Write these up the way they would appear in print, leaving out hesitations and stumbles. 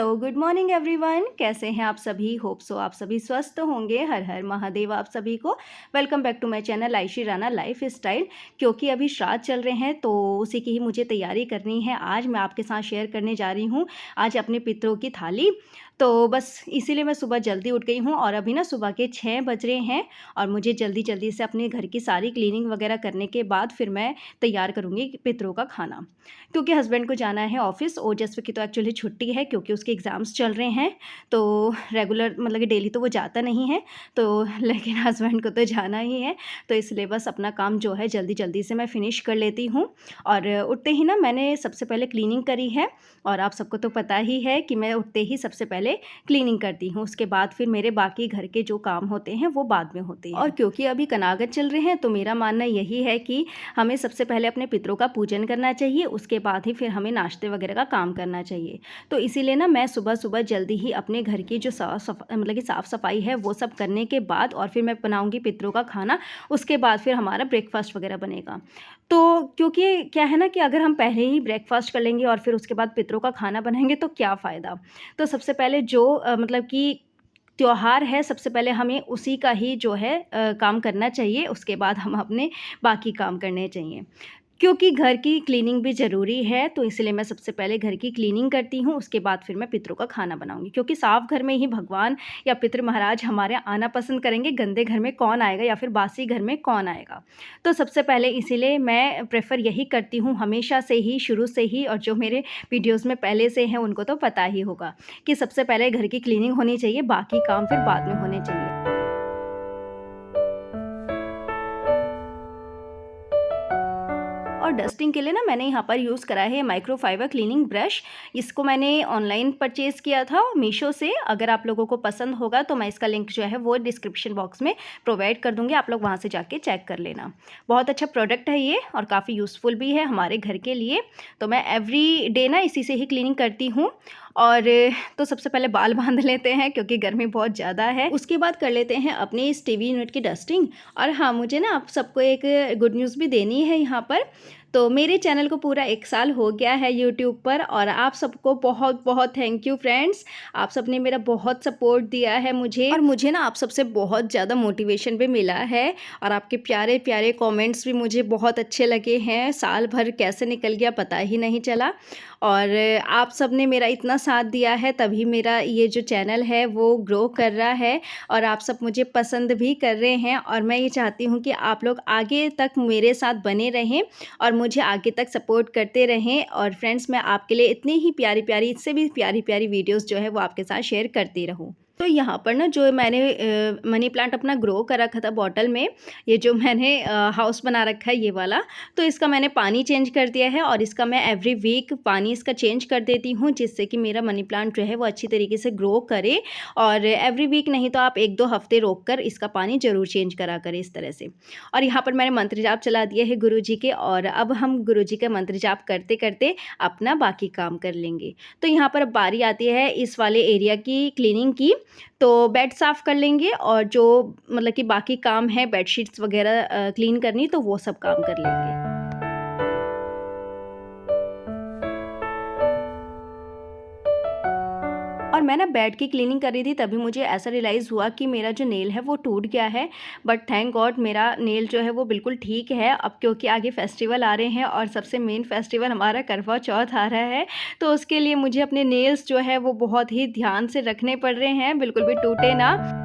So good morning everyone, कैसे हैं आप सभी। होप सो आप सभी स्वस्थ होंगे। हर हर महादेव आप सभी को। Welcome back to my channel Aayshi Rana lifestyle. क्योंकि अभी श्राद्ध चल रहे हैं तो उसी की ही मुझे तैयारी करनी है। आज मैं आपके साथ शेयर करने जा रही हूँ आज अपने पितरों की थाली। तो बस इसीलिए मैं सुबह जल्दी उठ गई हूँ और अभी ना सुबह के 6 बज रहे हैं और मुझे जल्दी जल्दी से अपने घर की सारी क्लीनिंग वगैरह करने के बाद फिर मैं तैयार करूँगी पितरों का खाना। क्योंकि हस्बैंड को जाना है ऑफिस, ओजस्वी की तो एक्चुअली छुट्टी है क्योंकि उसके एग्ज़ाम्स चल रहे हैं। तो रेगुलर मतलब कि डेली तो वो जाता नहीं है, तो लेकिन हस्बैंड को तो जाना ही है। तो इसलिए बस अपना काम जो है जल्दी जल्दी से मैं फ़िनिश कर लेती हूँ। और उठते ही ना मैंने सबसे पहले क्लीनिंग करी है। और आप सबको तो पता ही है कि मैं उठते ही सबसे पहले क्लीनिंग करती हूँ। उसके बाद फिर मेरे बाकी घर के जो काम होते हैं वो बाद में होते हैं। और क्योंकि अभी कनागत चल रहे हैं तो मेरा मानना यही है कि हमें सबसे पहले अपने पितरों का पूजन करना चाहिए, उसके बाद ही फिर हमें नाश्ते वगैरह का काम करना चाहिए। तो इसीलिए ना मैं सुबह सुबह जल्दी ही अपने घर की जो साफ़ सफाई है वो सब करने के बाद और फिर मैं बनाऊँगी पितरों का खाना। उसके बाद फिर हमारा ब्रेकफास्ट वगैरह बनेगा। तो क्योंकि क्या है ना कि अगर हम पहले ही ब्रेकफास्ट कर लेंगे और फिर उसके बाद पितरों का खाना बनाएंगे तो क्या फ़ायदा। तो सबसे पहले जो मतलब कि त्योहार है, सबसे पहले हमें उसी का ही जो है काम करना चाहिए। उसके बाद हम अपने बाकी काम करने चाहिए। क्योंकि घर की क्लीनिंग भी ज़रूरी है, तो इसलिए मैं सबसे पहले घर की क्लीनिंग करती हूँ, उसके बाद फिर मैं पितरों का खाना बनाऊँगी। क्योंकि साफ़ घर में ही भगवान या पितृ महाराज हमारे आना पसंद करेंगे, गंदे घर में कौन आएगा या फिर बासी घर में कौन आएगा। तो सबसे पहले इसीलिए मैं प्रेफ़र यही करती हूँ हमेशा से ही, शुरू से ही। और जो मेरे वीडियोज़ में पहले से हैं उनको तो पता ही होगा कि सबसे पहले घर की क्लीनिंग होनी चाहिए, बाकी काम फिर बाद में होने चाहिए। और डस्टिंग के लिए ना मैंने यहाँ पर यूज़ करा है माइक्रोफाइबर क्लीनिंग ब्रश। इसको मैंने ऑनलाइन परचेज़ किया था मीशो से। अगर आप लोगों को पसंद होगा तो मैं इसका लिंक जो है वो डिस्क्रिप्शन बॉक्स में प्रोवाइड कर दूँगी, आप लोग वहाँ से जाके चेक कर लेना। बहुत अच्छा प्रोडक्ट है ये और काफ़ी यूज़फुल भी है हमारे घर के लिए। तो मैं एवरी डे ना इसी से ही क्लीनिंग करती हूँ। और तो सबसे पहले बाल बांध लेते हैं क्योंकि गर्मी बहुत ज़्यादा है। उसके बाद कर लेते हैं अपनी इस टीवी यूनिट की डस्टिंग। और हाँ, मुझे ना आप सबको एक गुड न्यूज़ भी देनी है यहाँ पर। तो मेरे चैनल को पूरा 1 साल हो गया है यूट्यूब पर और आप सबको बहुत बहुत थैंक यू फ्रेंड्स। आप सब ने मेरा बहुत सपोर्ट दिया है मुझे और मुझे ना आप सबसे बहुत ज़्यादा मोटिवेशन भी मिला है। और आपके प्यारे प्यारे कमेंट्स भी मुझे बहुत अच्छे लगे हैं। साल भर कैसे निकल गया पता ही नहीं चला। और आप सब ने मेरा इतना साथ दिया है तभी मेरा ये जो चैनल है वो ग्रो कर रहा है और आप सब मुझे पसंद भी कर रहे हैं। और मैं ये चाहती हूँ कि आप लोग आगे तक मेरे साथ बने रहें और मुझे आगे तक सपोर्ट करते रहें। और फ्रेंड्स, मैं आपके लिए इतनी ही प्यारी प्यारी, इससे भी प्यारी प्यारी वीडियोस जो है वो आपके साथ शेयर करती रहूँ। तो यहाँ पर ना जो मैंने मनी प्लांट अपना ग्रो कर रखा था बॉटल में, ये जो मैंने हाउस बना रखा है ये वाला, तो इसका मैंने पानी चेंज कर दिया है और इसका मैं एवरी वीक पानी इसका चेंज कर देती हूँ जिससे कि मेरा मनी प्लांट जो है वो अच्छी तरीके से ग्रो करे। और एवरी वीक नहीं तो आप 1-2 हफ्ते रोक कर इसका पानी ज़रूर चेंज करा करें इस तरह से। और यहाँ पर मैंने मंत्र जाप चला दिए है गुरु जी के और अब हम गुरु जी का मंत्र जाप करते करते अपना बाकी काम कर लेंगे। तो यहाँ पर अब बारी आती है इस वाले एरिया की क्लीनिंग की। तो बेड साफ़ कर लेंगे और जो मतलब कि बाकी काम है बेडशीट्स वगैरह क्लीन करनी तो वो सब काम कर लेंगे। और मैं ना बेड की क्लीनिंग कर रही थी तभी मुझे ऐसा रियलाइज़ हुआ कि मेरा जो नेल है वो टूट गया है। बट थैंक गॉड मेरा नेल जो है वो बिल्कुल ठीक है। अब क्योंकि आगे फेस्टिवल आ रहे हैं और सबसे मेन फेस्टिवल हमारा करवा चौथ आ रहा है, तो उसके लिए मुझे अपने नेल्स जो है वो बहुत ही ध्यान से रखने पड़ रहे हैं, बिल्कुल भी टूटे ना।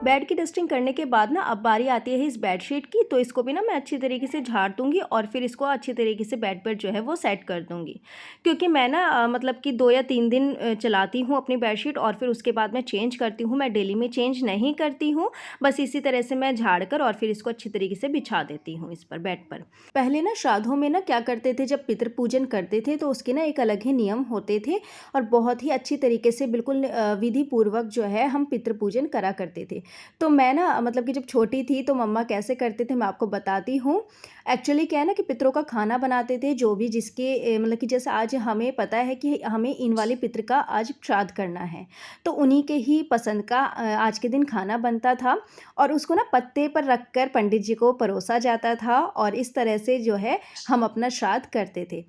बेड की डस्टिंग करने के बाद ना अब बारी आती है इस बेडशीट की। तो इसको भी ना मैं अच्छी तरीके से झाड़ दूंगी और फिर इसको अच्छी तरीके से बेड पर जो है वो सेट कर दूंगी। क्योंकि मैं ना मतलब कि 2 या 3 दिन चलाती हूँ अपनी बेडशीट और फिर उसके बाद मैं चेंज करती हूँ। मैं डेली में चेंज नहीं करती हूँ, बस इसी तरह से मैं झाड़ कर और फिर इसको अच्छी तरीके से बिछा देती हूँ इस पर बेड पर। पहले ना श्राद्धों में ना क्या करते थे, जब पितृ पूजन करते थे तो उसके ना एक अलग ही नियम होते थे और बहुत ही अच्छी तरीके से बिल्कुल विधि पूर्वक जो है हम पितृ पूजन करा करते थे। तो मैं ना मतलब कि जब छोटी थी तो मम्मा कैसे करते थे मैं आपको बताती हूँ। एक्चुअली क्या है ना कि पितरों का खाना बनाते थे जो भी जिसके मतलब कि जैसे आज हमें पता है कि हमें इन वाले पितर का आज श्राद्ध करना है, तो उन्हीं के ही पसंद का आज के दिन खाना बनता था और उसको ना पत्ते पर रखकर पंडित जी को परोसा जाता था और इस तरह से जो है हम अपना श्राद्ध करते थे।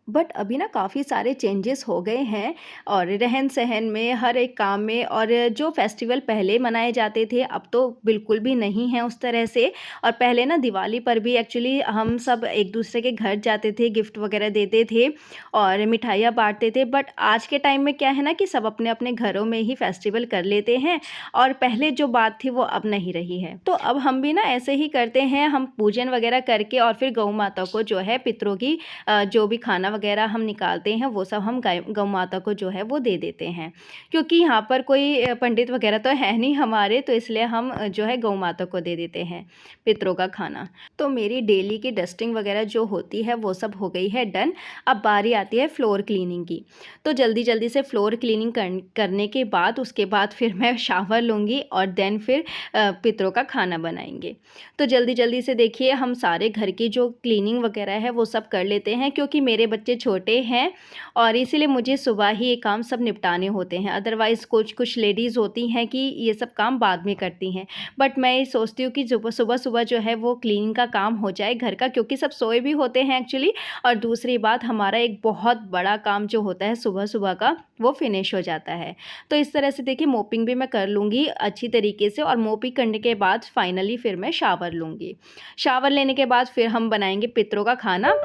बट अभी ना काफ़ी सारे चेंजेस हो गए हैं और रहन-सहन में, हर एक काम में, और जो फेस्टिवल पहले मनाए जाते थे, अब तो बिल्कुल भी नहीं हैं उस तरह से। और पहले ना दिवाली पर भी एक्चुअली हम सब एक-दूसरे के घर जाते थे, गिफ्ट वगैरह देते थे और मिठाइयाँ बाँटते थे। बट आज के टाइम में क्या है ना कि सब अपने-अपने घरों में ही फेस्टिवल कर लेते हैं और पहले जो बात थी वो अब नहीं रही है। तो अब हम भी ना ऐसे ही करते हैं, हम पूजन वगैरह करके और फिर गौ माता को जो है पितरों की जो भी खाना वगैरह हम निकालते हैं वो सब हम गाय गौ माता को जो है वो दे देते हैं। क्योंकि यहाँ पर कोई पंडित वगैरह तो है नहीं हमारे, तो इसलिए हम जो है गौ माता को दे देते हैं पितरों का खाना। तो मेरी डेली की डस्टिंग वगैरह जो होती है वो सब हो गई है डन। अब बारी आती है फ्लोर क्लीनिंग की। तो जल्दी-जल्दी से फ्लोर क्लीनिंग करने के बाद उसके बाद फिर मैं शावर लूँगी और देन फिर पितरों का खाना बनाएँगे। तो जल्दी-जल्दी से देखिए हम सारे घर की जो क्लीनिंग वगैरह है वो सब कर लेते हैं क्योंकि मेरे बच्चे छोटे हैं और इसीलिए मुझे सुबह ही ये काम सब निपटाने होते हैं। अदरवाइज़ कुछ लेडीज़ होती हैं कि ये सब काम बाद में करती हैं। बट मैं ये सोचती हूँ कि सुबह-सुबह जो है वो क्लीनिंग का काम हो जाए घर का, क्योंकि सब सोए भी होते हैं एक्चुअली। और दूसरी बात, हमारा एक बहुत बड़ा काम जो होता है सुबह-सुबह का, वो फिनिश हो जाता है। तो इस तरह से देखिए मोपिंग भी मैं कर लूँगी अच्छी तरीके से और मोपिंग करने के बाद फाइनली फिर मैं शावर लूँगी। शावर लेने के बाद फिर हम बनाएँगे पितरों का खाना।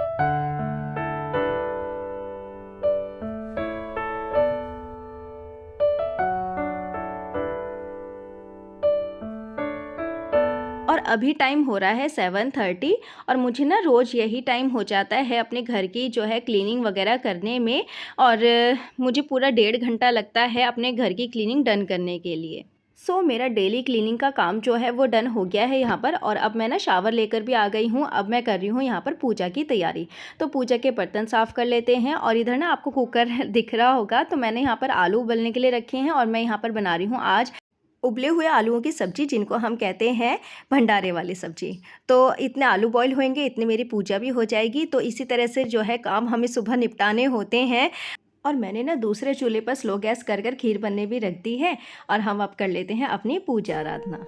और अभी टाइम हो रहा है 7:30 और मुझे ना रोज़ यही टाइम हो जाता है अपने घर की जो है क्लीनिंग वगैरह करने में। और मुझे पूरा 1.5 घंटा लगता है अपने घर की क्लीनिंग डन करने के लिए। मेरा डेली क्लीनिंग का काम जो है वो डन हो गया है यहाँ पर और अब मैं ना शावर लेकर भी आ गई हूँ। अब मैं कर रही हूँ यहाँ पर पूजा की तैयारी। तो पूजा के बर्तन साफ़ कर लेते हैं और इधर ना आपको कुकर दिख रहा होगा, तो मैंने यहाँ पर आलू उबलने के लिए रखे हैं और मैं यहाँ पर बना रही हूँ आज उबले हुए आलूओं की सब्ज़ी, जिनको हम कहते हैं भंडारे वाली सब्ज़ी। तो इतने आलू बॉयल होंगे, इतनी मेरी पूजा भी हो जाएगी। तो इसी तरह से जो है काम हमें सुबह निपटाने होते हैं। और मैंने ना दूसरे चूल्हे पर स्लो गैस कर खीर बनने भी रख दी है और हम अब कर लेते हैं अपनी पूजा आराधना।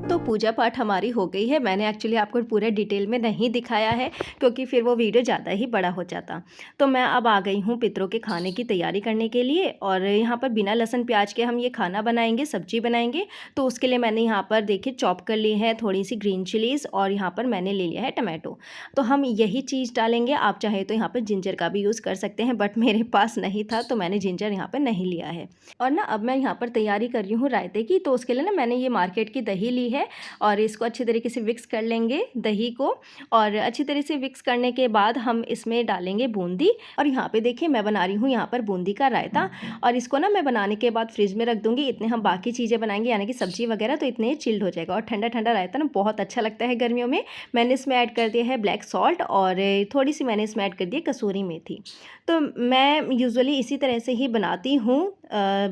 तो पूजा पाठ हमारी हो गई है। मैंने एक्चुअली आपको पूरे डिटेल में नहीं दिखाया है क्योंकि फिर वो वीडियो ज़्यादा ही बड़ा हो जाता। तो मैं अब आ गई हूँ पितरों के खाने की तैयारी करने के लिए और यहाँ पर बिना लहसुन प्याज के हम ये खाना बनाएंगे, सब्जी बनाएंगे। तो उसके लिए मैंने यहाँ पर देखिए चॉप कर ली है थोड़ी सी ग्रीन चिलीज़ और यहाँ पर मैंने ले लिया है टमाटो। तो हम यही चीज़ डालेंगे। आप चाहे तो यहाँ पर जिंजर का भी यूज़ कर सकते हैं, बट मेरे पास नहीं था तो मैंने जिंजर यहाँ पर नहीं लिया है। और ना अब मैं यहाँ पर तैयारी कर रही हूँ रायते की। तो उसके लिए ना मैंने ये मार्केट की दही ली है और इसको अच्छी तरीके से मिक्स कर लेंगे दही को। और अच्छी तरह से मिक्स करने के बाद हम इसमें डालेंगे बूंदी। और यहाँ पे देखिए मैं बना रही हूँ यहाँ पर बूंदी का रायता और इसको ना मैं बनाने के बाद फ्रिज में रख दूँगी। इतने हम बाकी चीज़ें बनाएंगे यानी कि सब्जी वगैरह, तो इतने चिल्ड हो जाएगा। और ठंडा ठंडा रायता ना बहुत अच्छा लगता है गर्मियों में। मैंने इसमें ऐड कर दिया है ब्लैक सॉल्ट और थोड़ी सी मैंने इसमें ऐड कर दी है कसूरी मेथी। तो मैं यूजुअली इसी तरह से ही बनाती हूँ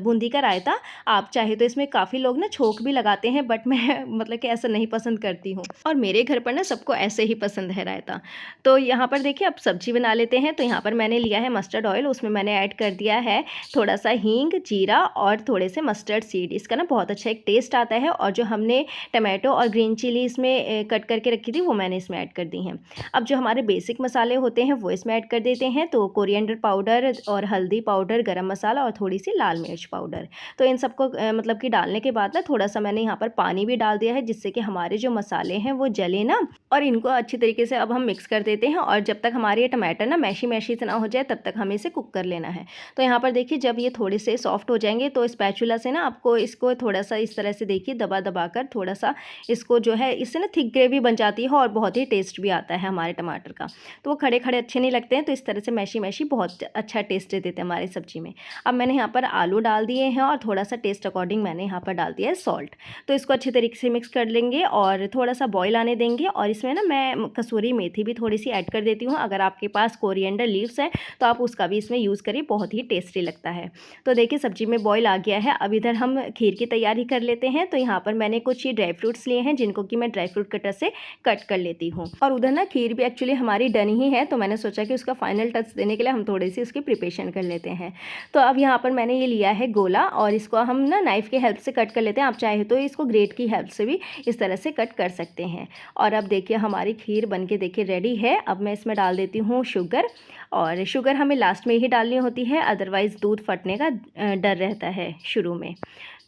बूंदी का रायता। आप चाहे तो इसमें काफ़ी लोग ना छोंक भी लगाते हैं, बट मैं मतलब कि ऐसा नहीं पसंद करती हूँ और मेरे घर पर ना सबको ऐसे ही पसंद है रायता। तो यहाँ पर देखिए अब सब्जी बना लेते हैं। तो यहाँ पर मैंने लिया है मस्टर्ड ऑयल, उसमें मैंने ऐड कर दिया है थोड़ा सा हींग, जीरा और थोड़े से मस्टर्ड सीड। इसका ना बहुत अच्छा एक टेस्ट आता है। और जो हमने टमाटो और ग्रीन चिली इसमें कट करके रखी थी वो मैंने इसमें ऐड कर दी हैं। अब जो हमारे बेसिक मसाले होते हैं वो इसमें ऐड कर देते हैं। तो कोरिएंडर पाउडर और हल्दी पाउडर, गरम मसाला और थोड़ी सी लाल मिर्च पाउडर। तो इन सबको मतलब कि डालने के बाद ना थोड़ा सा मैंने यहाँ पर पानी भी डाल दिया दिया है, जिससे कि हमारे जो मसाले हैं वो जले ना। और इनको अच्छी तरीके से अब हम मिक्स कर देते हैं, और जब तक हमारे ये टमाटर ना मैशी मैशी से ना हो जाए तब तक हमें इसे कुक कर लेना है। तो यहाँ पर देखिए जब ये थोड़े से सॉफ्ट हो जाएंगे तो स्पैचुला से ना आपको इसको थोड़ा सा इस तरह से देखिए दबा दबा कर थोड़ा सा इसको जो है, इससे ना थिक ग्रेवी बन जाती है और बहुत ही टेस्ट भी आता है हमारे टमाटर का। तो वो खड़े खड़े अच्छे नहीं लगते हैं, तो इस तरह से मैशी मैशी बहुत अच्छा टेस्ट देते हैं हमारी सब्जी में। अब मैंने यहाँ पर आलू डाल दिए हैं और थोड़ा सा टेस्ट अकॉर्डिंग मैंने यहाँ पर डाल दिया है सॉल्ट। तो इसको अच्छे तरीके से मिक्स कर लेंगे और थोड़ा सा बॉईल आने देंगे। और इसमें ना मैं कसूरी मेथी भी थोड़ी सी ऐड कर देती हूँ। अगर आपके पास कोरिएंडर लीव्स है तो आप उसका भी इसमें यूज़ करिए, बहुत ही टेस्टी लगता है। तो देखिए सब्जी में बॉईल आ गया है। अब इधर हम खीर की तैयारी कर लेते हैं। तो यहाँ पर मैंने कुछ ये ड्राई फ्रूट्स लिए हैं, जिनको कि मैं ड्राई फ्रूट कटर से कट कर लेती हूँ। और उधर ना खीर भी एक्चुअली हमारी डन ही है, तो मैंने सोचा कि उसका फाइनल टच देने के लिए हम थोड़ी सी उसकी प्रिपरेशन कर लेते हैं। तो अब यहाँ पर मैंने ये लिया है गोला, और इसको हम ना नाइफ़ की हेल्प से कट कर लेते हैं। आप चाहे तो इसको ग्रेट की हेल्प से भी इस तरह से कट कर सकते हैं। और अब देखिए हमारी खीर बनके देखिए रेडी है। अब मैं इसमें डाल देती हूँ शुगर, और शुगर हमें लास्ट में ही डालनी होती है, अदरवाइज़ दूध फटने का डर रहता है शुरू में।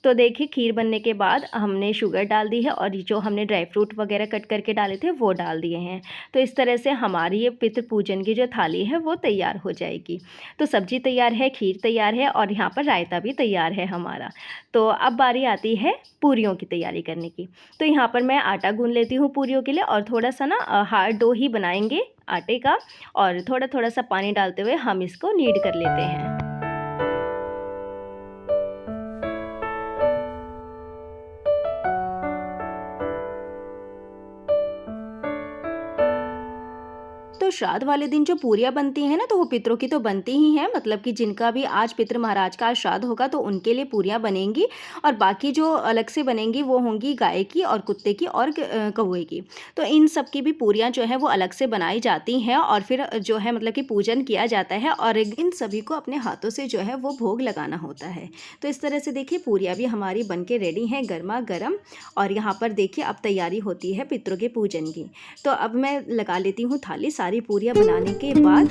तो देखिए खीर बनने के बाद हमने शुगर डाल दी है, और जो हमने ड्राई फ्रूट वगैरह कट करके डाले थे वो डाल दिए हैं। तो इस तरह से हमारी ये पितृ पूजन की जो थाली है वो तैयार हो जाएगी। तो सब्जी तैयार है, खीर तैयार है, और यहाँ पर रायता भी तैयार है हमारा। तो अब बारी आती है पूरियों की तैयारी करने की। तो यहाँ पर मैं आटा गूँध लेती हूँ पूरियों के लिए, और थोड़ा सा ना हार्ड डो ही बनाएंगे आटे का, और थोड़ा थोड़ा सा पानी डालते हुए हम इसको नीड कर लेते हैं। तो श्राद्ध वाले दिन जो पूरियाँ बनती हैं ना, तो वो पितरों की तो बनती ही हैं, मतलब कि जिनका भी आज पितृ महाराज का आज श्राद्ध होगा तो उनके लिए पूरियाँ बनेंगी। और बाकी जो अलग से बनेंगी वो होंगी गाय की और कुत्ते की और कौवे की। तो इन सब की भी पूरियाँ जो है वो अलग से बनाई जाती हैं, और फिर जो है मतलब कि पूजन किया जाता है, और इन सभी को अपने हाथों से जो है वो भोग लगाना होता है। तो इस तरह से देखिए पूरियाँ भी हमारी बन के रेडी हैं गर्मा गर्म। और यहाँ पर देखिए अब तैयारी होती है पितरों के पूजन की। तो अब मैं लगा लेती हूँ थाली। सारी पूरियाँ बनाने के बाद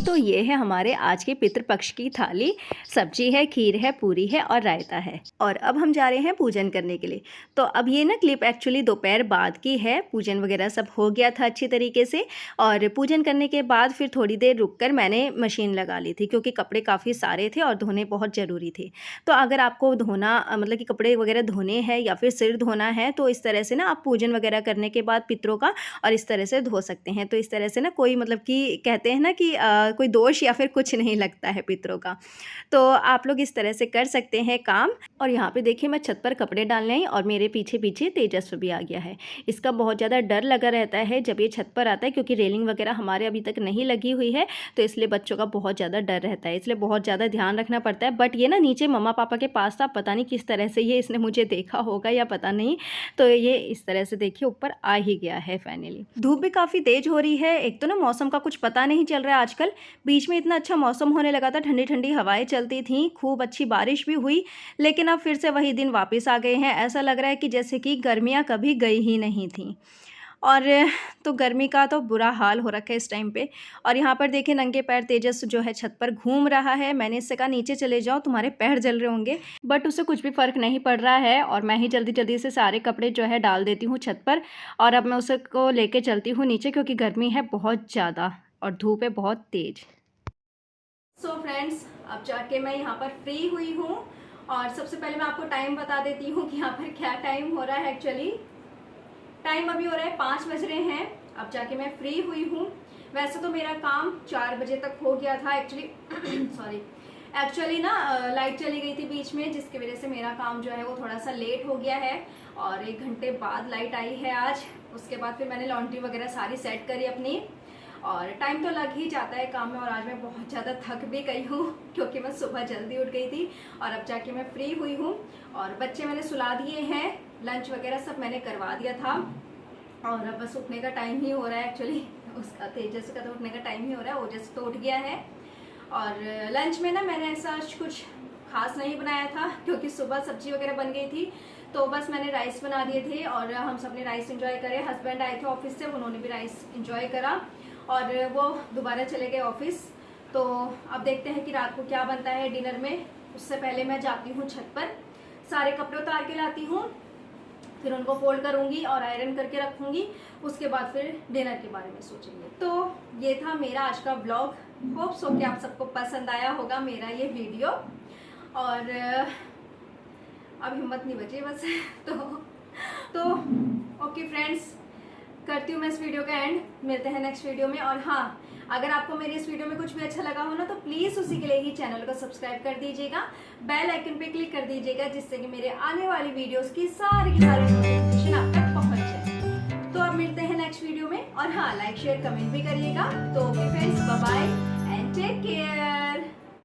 तो ये है हमारे आज के पितृपक्ष की थाली। सब्जी है, खीर है, पूरी है और रायता है। और अब हम जा रहे हैं पूजन करने के लिए। तो अब ये ना क्लिप एक्चुअली दोपहर बाद की है। पूजन वगैरह सब हो गया था अच्छी तरीके से, और पूजन करने के बाद फिर थोड़ी देर रुककर मैंने मशीन लगा ली थी, क्योंकि कपड़े काफ़ी सारे थे और धोने बहुत ज़रूरी थे। तो अगर आपको धोना मतलब कि कपड़े वगैरह धोने हैं या फिर सिर धोना है, तो इस तरह से ना आप पूजन वगैरह करने के बाद पितरों का और इस तरह से धो सकते हैं। तो इस तरह से ना कोई मतलब कि कहते हैं ना कि कोई दोष या फिर कुछ नहीं लगता है पितरों का। तो आप लोग इस तरह से कर सकते हैं काम। और यहाँ पे देखिए मैं छत पर कपड़े डालने आई, और मेरे पीछे पीछे तेजस्व भी आ गया है। इसका बहुत ज़्यादा डर लगा रहता है जब ये छत पर आता है, क्योंकि रेलिंग वगैरह हमारे अभी तक नहीं लगी हुई है, तो इसलिए बच्चों का बहुत ज़्यादा डर रहता है, इसलिए बहुत ज़्यादा ध्यान रखना पड़ता है। बट ये ना नीचे मम्मा पापा के पास था, पता नहीं किस तरह से ये इसने मुझे देखा होगा या पता नहीं, तो ये इस तरह से देखिए ऊपर आ ही गया है फाइनली। धूप भी काफ़ी तेज हो रही है। एक तो ना मौसम का कुछ पता नहीं चल रहा है आजकल। बीच में इतना अच्छा मौसम होने लगा था, ठंडी ठंडी हवाएं चलती थी, खूब अच्छी बारिश भी हुई, लेकिन अब फिर से वही दिन वापस आ गए हैं। ऐसा लग रहा है कि जैसे कि गर्मियां कभी गई ही नहीं थी। और तो गर्मी का तो बुरा हाल हो रखा है इस टाइम पे। और यहाँ पर देखिए नंगे पैर तेजस जो है छत पर घूम रहा है। मैंने इससे कहा नीचे चले जाओ, तुम्हारे पैर जल रहे होंगे, बट उससे कुछ भी फ़र्क नहीं पड़ रहा है। और मैं ही जल्दी जल्दी से सारे कपड़े जो है डाल देती हूँ छत पर, और अब मैं उसको लेके चलती हूँ नीचे, क्योंकि गर्मी है बहुत ज़्यादा और धूप है बहुत तेज़। सो फ्रेंड्स, अब जाके मैं यहाँ पर फ्री हुई हूँ, और सबसे पहले मैं आपको टाइम बता देती हूँ कि यहाँ पर क्या टाइम हो रहा है। एक्चुअली टाइम अभी हो रहा है 5 बज रहे हैं। अब जाके मैं फ्री हुई हूँ। वैसे तो मेरा काम 4 बजे तक हो गया था एक्चुअली ना लाइट चली गई थी बीच में, जिसकी वजह से मेरा काम जो है वो थोड़ा सा लेट हो गया है, और 1 घंटे बाद लाइट आई है आज। उसके बाद फिर मैंने लॉन्ड्री वगैरह सारी सेट करी अपनी, और टाइम तो लग ही जाता है काम में। और आज मैं बहुत ज़्यादा थक भी गई हूँ, क्योंकि मैं सुबह जल्दी उठ गई थी, और अब जाके मैं फ्री हुई हूँ। और बच्चे मैंने सुला दिए हैं, लंच वगैरह सब मैंने करवा दिया था, और अब बस उठने का टाइम ही हो रहा है। एक्चुअली उसका तेजस का तो उठने का टाइम ही हो रहा है, ओजस तो उठ गया है। और लंच में ना मैंने ऐसा कुछ खास नहीं बनाया था, क्योंकि सुबह सब्जी वगैरह बन गई थी, तो बस मैंने राइस बना दिए थे, और हम सब ने राइस एंजॉय करे। हस्बैंड आए थे ऑफिस से, उन्होंने भी राइस एंजॉय करा, और वो दोबारा चले गए ऑफिस। तो अब देखते हैं कि रात को क्या बनता है डिनर में। उससे पहले मैं जाती हूँ छत पर, सारे कपड़े उतार के लाती हूँ, फिर उनको फोल्ड करूँगी और आयरन करके रखूँगी। उसके बाद फिर डिनर के बारे में सोचेंगे। तो ये था मेरा आज का व्लॉग। होप सो कि आप सबको पसंद आया होगा मेरा ये वीडियो। और अब हिम्मत नहीं बची बस तो ओके फ्रेंड्स, करती हूँ मैं इस वीडियो का एंड। मिलते हैं नेक्स्ट वीडियो में। और हाँ, अगर आपको मेरी इस वीडियो में कुछ भी अच्छा लगा हो ना, तो प्लीज़ उसी के लिए ही चैनल को सब्सक्राइब कर दीजिएगा, बेल आइकन पे क्लिक कर दीजिएगा, जिससे कि मेरे आने वाली वीडियोस की सारी नोटिफिकेशन आप तक पहुंच जाए। तो अब मिलते हैं नेक्स्ट वीडियो में। और हाँ, लाइक शेयर कमेंट भी करिएगा। तो okay friends, bye bye and take care.